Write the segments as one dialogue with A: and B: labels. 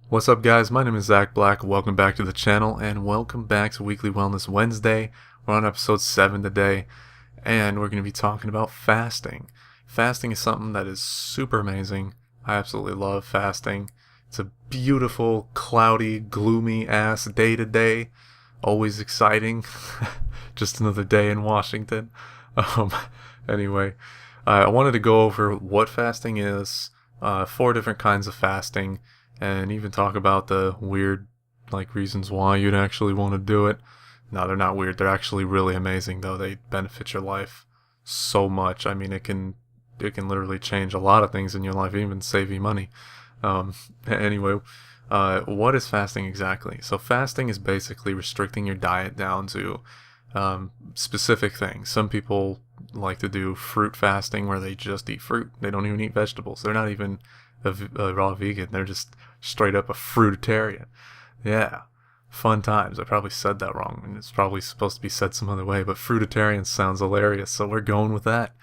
A: What's up, guys? My name is Zach Black. Welcome back to the channel, and welcome back to Weekly Wellness Wednesday. We're on episode 7 today, and we're going to be talking about fasting. Fasting is something that is super amazing. I absolutely love fasting. It's a beautiful, cloudy, gloomy ass day today. Always exciting. Just another day in Washington. Um, anyway, I wanted to go over what fasting is, 4 different kinds of fasting, and even talk about the weird reasons why you'd actually want to do it. No, they're not weird. They're actually really amazing, though. They benefit your life so much. I mean, it can literally change a lot of things in your life, even save you money. Um, anyway, what is fasting exactly? So fasting is basically restricting your diet down to specific things. Some people like to do fruit fasting, where they just eat fruit. They don't even eat vegetables. They're not even a raw vegan. They're just straight up a fruitarian. Yeah, fun times. I probably said that wrong, and it's probably supposed to be said some other way, but fruitarian sounds hilarious, so we're going with that.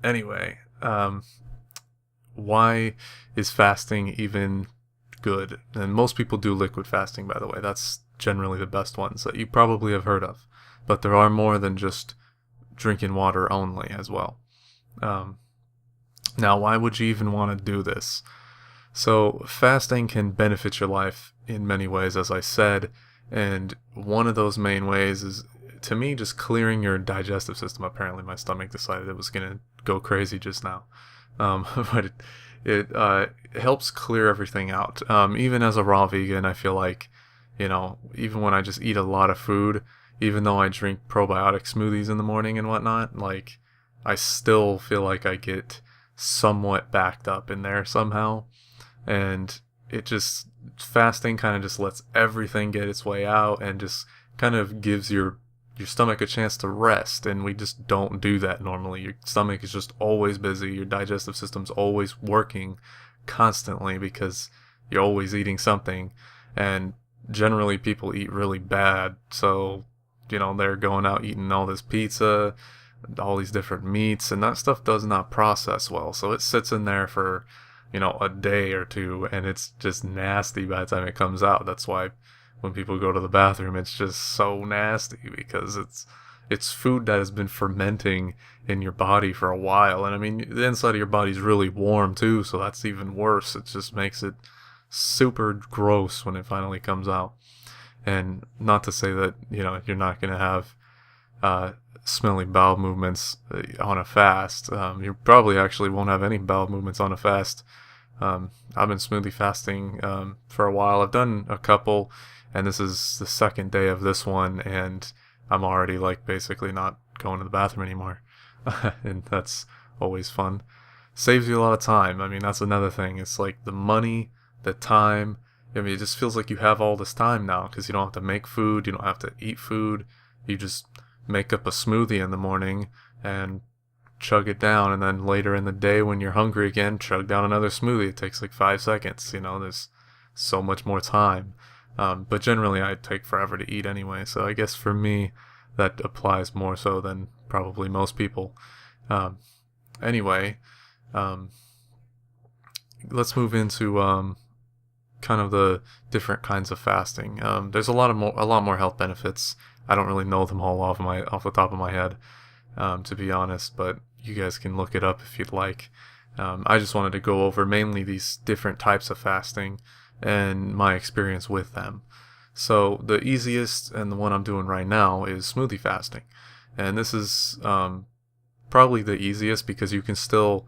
A: Anyway, why is fasting even good? And most people do liquid fasting, by the way. That's generally the best ones that you probably have heard of. But there are more than just drinking water only as well. Now, why would you even want to do this? So, fasting can benefit your life in many ways, as I said, and one of those main ways is, to me, just clearing your digestive system. Apparently, my stomach decided it was going to go crazy just now. But it helps clear everything out. Even as a raw vegan, I feel like, even when I just eat a lot of food, even though I drink probiotic smoothies in the morning and whatnot, I still feel like I get somewhat backed up in there somehow. And fasting kind of just lets everything get its way out and just kind of gives your stomach a chance to rest, and we just don't do that normally. Your stomach is just always busy. Your digestive system's always working constantly because you're always eating something, and generally people eat really bad, so they're going out eating all this pizza, all these different meats, and that stuff does not process well, so it sits in there for a day or two, and it's just nasty by the time it comes out. That's why when people go to the bathroom, it's just so nasty, because it's food that has been fermenting in your body for a while. And I mean, the inside of your body's really warm too, so that's even worse. It just makes it super gross when it finally comes out. And not to say that you're not going to have smelly bowel movements on a fast. You probably actually won't have any bowel movements on a fast. I've been smoothie fasting for a while. I've done a couple, and this is the second day of this one, and I'm already basically not going to the bathroom anymore. And that's always fun. Saves you a lot of time. I mean, that's another thing. It's like the money, the time. I mean, it just feels like you have all this time now, because you don't have to make food, you don't have to eat food. You just make up a smoothie in the morning and chug it down, and then later in the day when you're hungry again, chug down another smoothie. It takes 5 seconds. There's so much more time. But generally I take forever to eat anyway, so I guess for me that applies more so than probably most people. Anyway, let's move into kind of the different kinds of fasting. There's a lot more health benefits. I don't really know them all off the top of my head, to be honest, but you guys can look it up if you'd like. I just wanted to go over mainly these different types of fasting and my experience with them. So the easiest, and the one I'm doing right now, is smoothie fasting. And this is probably the easiest, because you can still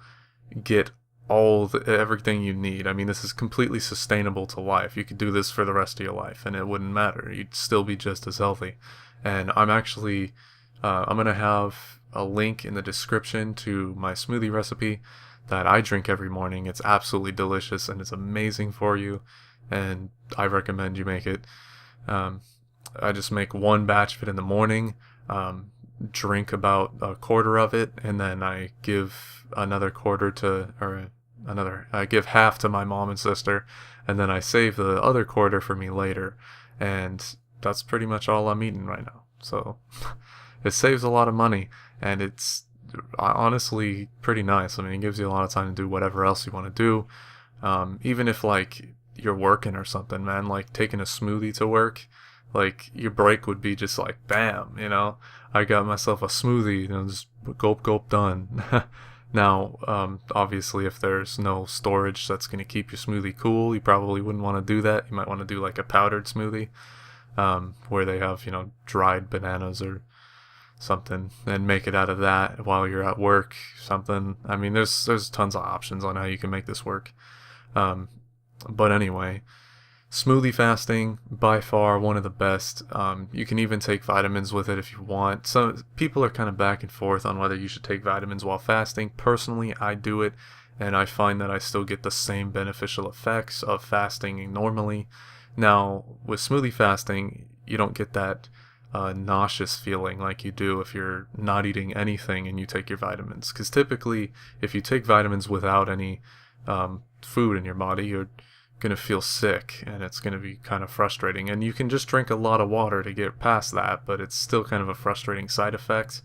A: get everything you need. I mean, this is completely sustainable to life. You could do this for the rest of your life and it wouldn't matter. You'd still be just as healthy. And I'm actually I'm going to have a link in the description to my smoothie recipe that I drink every morning. It's absolutely delicious, and it's amazing for you, and I recommend you make it. I just make one batch of it in the morning, drink about a quarter of it, and then I give I give half to my mom and sister, and then I save the other quarter for me later, and that's pretty much all I'm eating right now. So it saves a lot of money, and it's honestly pretty nice. I mean, it gives you a lot of time to do whatever else you want to do. Even if you're working or something, man. Like taking a smoothie to work, like your break would be just like bam, I got myself a smoothie, just gulp gulp done. Now, obviously, if there's no storage that's going to keep your smoothie cool, you probably wouldn't want to do that. You might want to do like a powdered smoothie, where they have, dried bananas or something, and make it out of that while you're at work. Something. I mean, there's tons of options on how you can make this work. But anyway, smoothie fasting, by far one of the best. You can even take vitamins with it if you want. Some people are kind of back and forth on whether you should take vitamins while fasting. Personally, I do it, and I find that I still get the same beneficial effects of fasting normally. Now, with smoothie fasting, you don't get that nauseous feeling like you do if you're not eating anything and you take your vitamins. Because typically, if you take vitamins without any food in your body, you're going to feel sick, and it's going to be kind of frustrating. And you can just drink a lot of water to get past that, but it's still kind of a frustrating side effect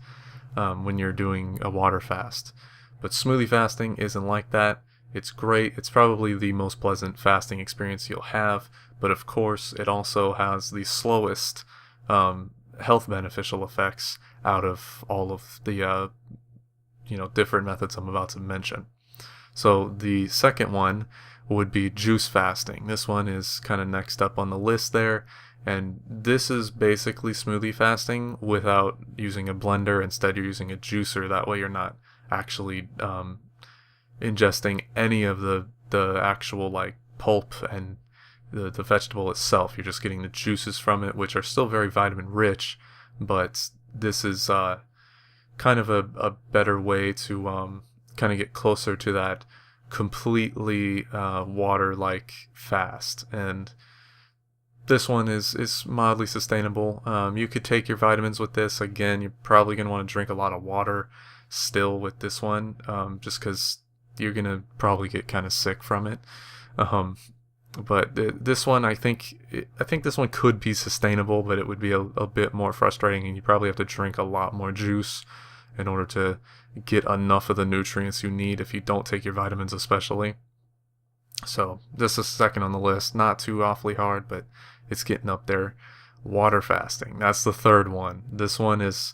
A: when you're doing a water fast. But smoothie fasting isn't like that. It's great. It's probably the most pleasant fasting experience you'll have, but of course it also has the slowest health beneficial effects out of all of the different methods I'm about to mention. So the second one would be juice fasting. This one is kind of next up on the list there, and this is basically smoothie fasting without using a blender. Instead, you're using a juicer. That way you're not actually ingesting any of the actual like pulp and the vegetable itself. You're just getting the juices from it, which are still very vitamin rich, but this is kind of a better way to kind of get closer to that completely water-like fast. And this one is mildly sustainable. You could take your vitamins with this. Again, you're probably going to want to drink a lot of water still with this one, just because you're going to probably get kind of sick from it. But this one, I think this one could be sustainable, but it would be a bit more frustrating, and you probably have to drink a lot more juice in order to get enough of the nutrients you need if you don't take your vitamins especially. So this is second on the list. Not too awfully hard, but it's getting up there. Water fasting. That's the third one. This one is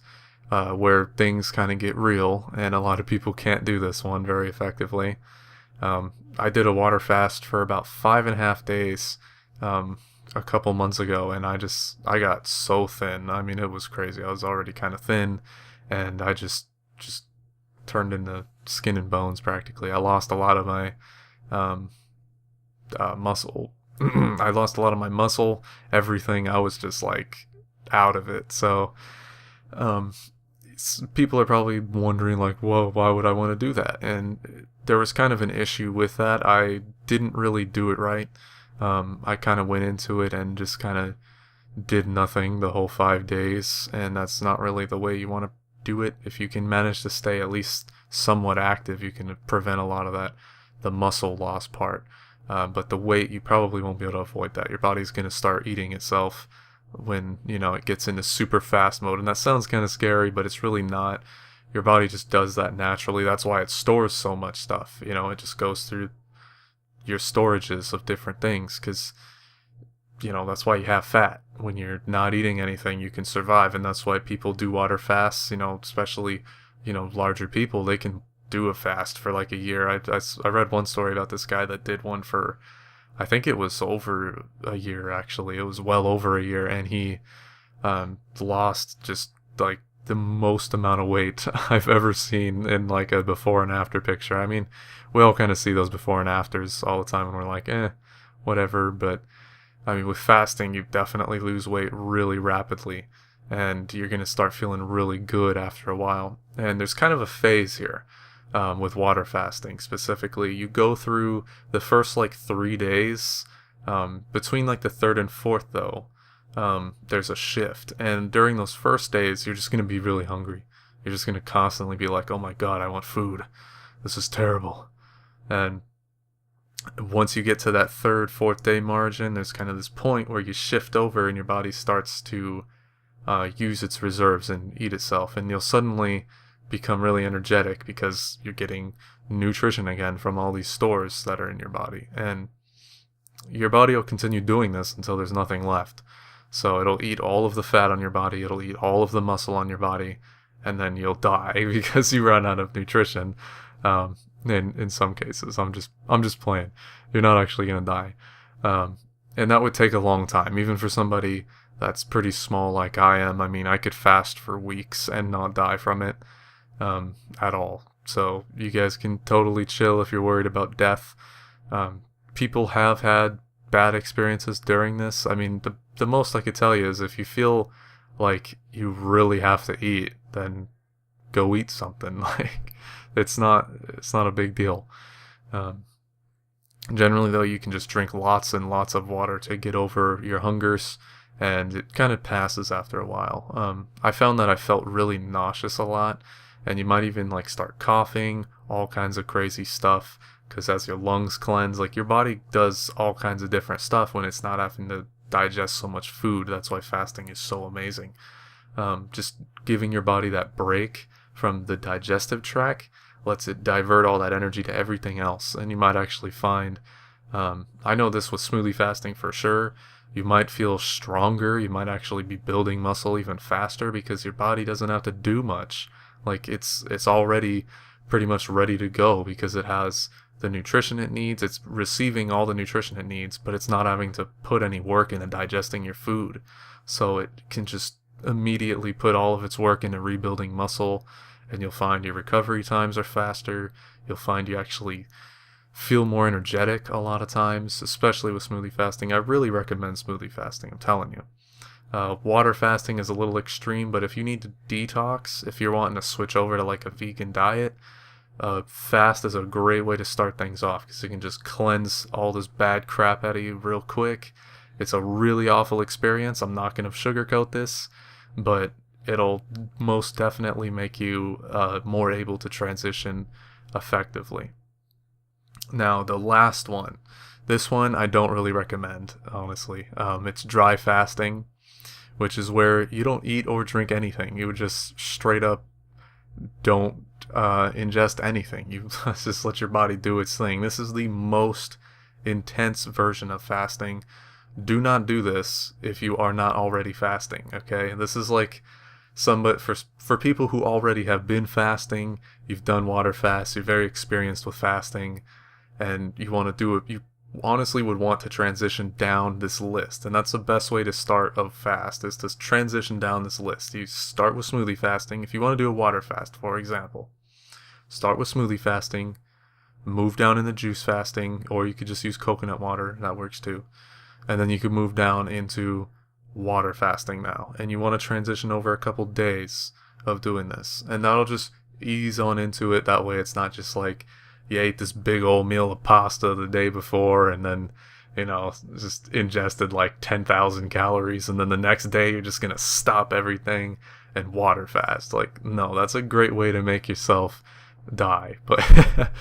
A: where things kind of get real, and a lot of people can't do this one very effectively. I did a water fast for about 5.5 days a couple months ago, and I got so thin. I mean, it was crazy. I was already kind of thin, and I just turned into skin and bones practically. I lost a lot of my muscle. I lost a lot of my muscle, everything. I was just like out of it. So people are probably wondering like, whoa, why would I want to do that? And there was kind of an issue with that. I didn't really do it right. I kind of went into it and just kind of did nothing the whole 5 days, and that's not really the way you want to do it. If you can manage to stay at least somewhat active, you can prevent a lot of that, the muscle loss part. But the weight, you probably won't be able to avoid that. Your body's going to start eating itself when, it gets into super fast mode. And that sounds kind of scary, but it's really not. Your body just does that naturally. That's why it stores so much stuff. It just goes through your storages of different things, because that's why you have fat. When you're not eating anything, you can survive, and that's why people do water fasts. Especially larger people, they can do a fast for like a year. I read one story about this guy that did one for, I think it was over a year. Actually, it was well over a year, and he lost just like the most amount of weight I've ever seen in like a before and after picture. I mean, we all kind of see those before and afters all the time, and we're like, whatever. But I mean, with fasting, you definitely lose weight really rapidly, and you're going to start feeling really good after a while. And there's kind of a phase here with water fasting specifically. You go through the first like 3 days. Between like the third and fourth, though, there's a shift. And during those first days, you're just going to be really hungry. You're just going to constantly be like, oh my God, I want food. This is terrible. And once you get to that third, fourth day margin, there's kind of this point where you shift over and your body starts to use its reserves and eat itself. And you'll suddenly become really energetic because you're getting nutrition again from all these stores that are in your body. And your body will continue doing this until there's nothing left. So it'll eat all of the fat on your body, it'll eat all of the muscle on your body, and then you'll die because you run out of nutrition. In some cases, I'm just playing. You're not actually gonna die, and that would take a long time, even for somebody that's pretty small like I am. I mean, I could fast for weeks and not die from it at all. So you guys can totally chill if you're worried about death. People have had bad experiences during this. I mean, the most I could tell you is if you feel like you really have to eat, then go eat something. Like it's not a big deal. Generally, though, you can just drink lots and lots of water to get over your hungers, and it kind of passes after a while. I found that I felt really nauseous a lot, and you might even like start coughing, all kinds of crazy stuff, because as your lungs cleanse, like your body does all kinds of different stuff when it's not having to digest so much food. That's why fasting is so amazing. Just giving your body that break from the digestive tract lets it divert all that energy to everything else. And you might actually find, I know this with smoothie fasting for sure, you might feel stronger. You might actually be building muscle even faster because your body doesn't have to do much. Like it's already pretty much ready to go because it has the nutrition it needs. It's receiving all the nutrition it needs, but it's not having to put any work into digesting your food. So it can just immediately put all of its work into rebuilding muscle, and you'll find your recovery times are faster. You'll find you actually feel more energetic a lot of times, especially with smoothie fasting. I really recommend smoothie fasting, I'm telling you. Water fasting is a little extreme, but if you need to detox, if you're wanting to switch over to like a vegan diet, fast is a great way to start things off because it can just cleanse all this bad crap out of you real quick. It's a really awful experience. I'm not going to sugarcoat this, but it'll most definitely make you more able to transition effectively. Now, the last one. This one I don't really recommend, honestly. It's dry fasting, which is where you don't eat or drink anything. You would just straight up don't ingest anything. You just let your body do its thing. This is the most intense version of fasting. Do not do this if you are not already fasting, okay? This is like for people who already have been fasting, you've done water fasts, you're very experienced with fasting, and you want to do it, you honestly would want to transition down this list. And that's the best way to start a fast, is to transition down this list. You start with smoothie fasting. If you want to do a water fast, for example, start with smoothie fasting, move down into juice fasting, or you could just use coconut water, that works too. And then you could move down into water fasting now. And you want to transition over a couple days of doing this. And that'll just ease on into it. That way it's not just like you ate this big old meal of pasta the day before and then, just ingested like 10,000 calories. And then the next day you're just going to stop everything and water fast. Like, no, that's a great way to make yourself die. But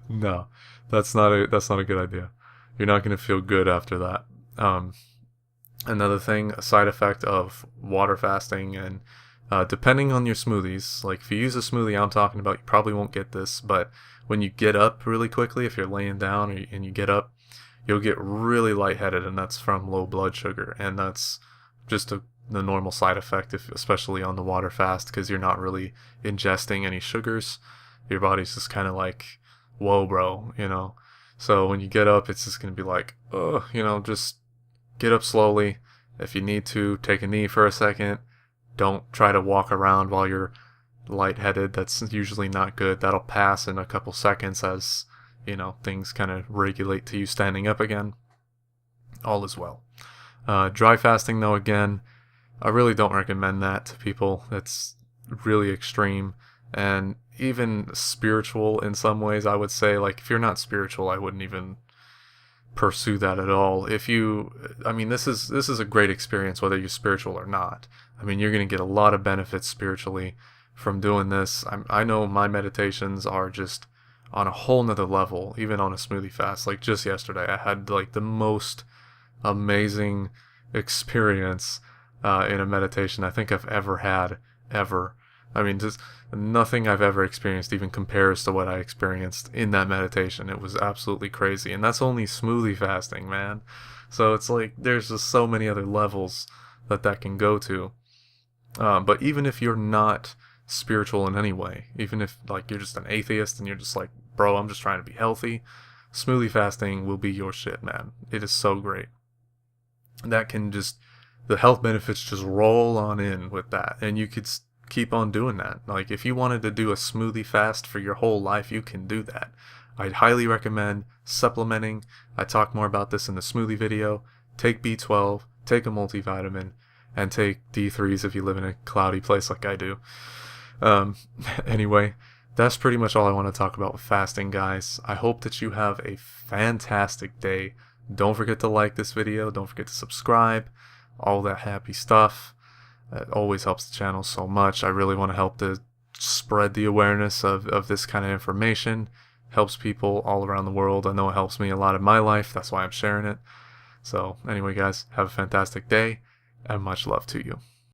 A: no, that's not a good idea. You're not going to feel good after that. Another thing, a side effect of water fasting, and depending on your smoothies, like if you use a smoothie I'm talking about, you probably won't get this, but when you get up really quickly, if you're laying down and you get up, you'll get really lightheaded, and that's from low blood sugar, and that's just the normal side effect, especially on the water fast, because you're not really ingesting any sugars. Your body's just kind of like, whoa, bro, So when you get up, it's just going to be like, just get up slowly. If you need to, take a knee for a second. Don't try to walk around while you're lightheaded. That's usually not good. That'll pass in a couple seconds as, things kind of regulate to you standing up again. All is well. Dry fasting, though, again, I really don't recommend that to people. It's really extreme and even spiritual in some ways, I would say. Like, if you're not spiritual, I wouldn't even pursue that at all. This is a great experience whether you're spiritual or not. You're going to get a lot of benefits spiritually from doing this. I know my meditations are just on a whole nother level, even on a smoothie fast. Like just yesterday, I had like the most amazing experience in a meditation I think I've ever had, ever. I mean, just nothing I've ever experienced even compares to what I experienced in that meditation. It was absolutely crazy. And that's only smoothie fasting, man. So it's like there's just so many other levels that can go to. But even if you're not spiritual in any way, even if like you're just an atheist and you're just like, bro, I'm just trying to be healthy, smoothie fasting will be your shit, man. It is so great. That can just, the health benefits just roll on in with that. And you could keep on doing that. Like if you wanted to do a smoothie fast for your whole life, you can do that. I'd highly recommend supplementing. I talk more about this in the smoothie video. Take B12, take a multivitamin, and take D3s if you live in a cloudy place like I do. Anyway, that's pretty much all I want to talk about with fasting, guys. I hope that you have a fantastic day. Don't forget to like this video. Don't forget to subscribe. All that happy stuff. It always helps the channel so much. I really want to help to spread the awareness of this kind of information. Helps people all around the world. I know it helps me a lot in my life. That's why I'm sharing it. So anyway, guys, have a fantastic day and much love to you.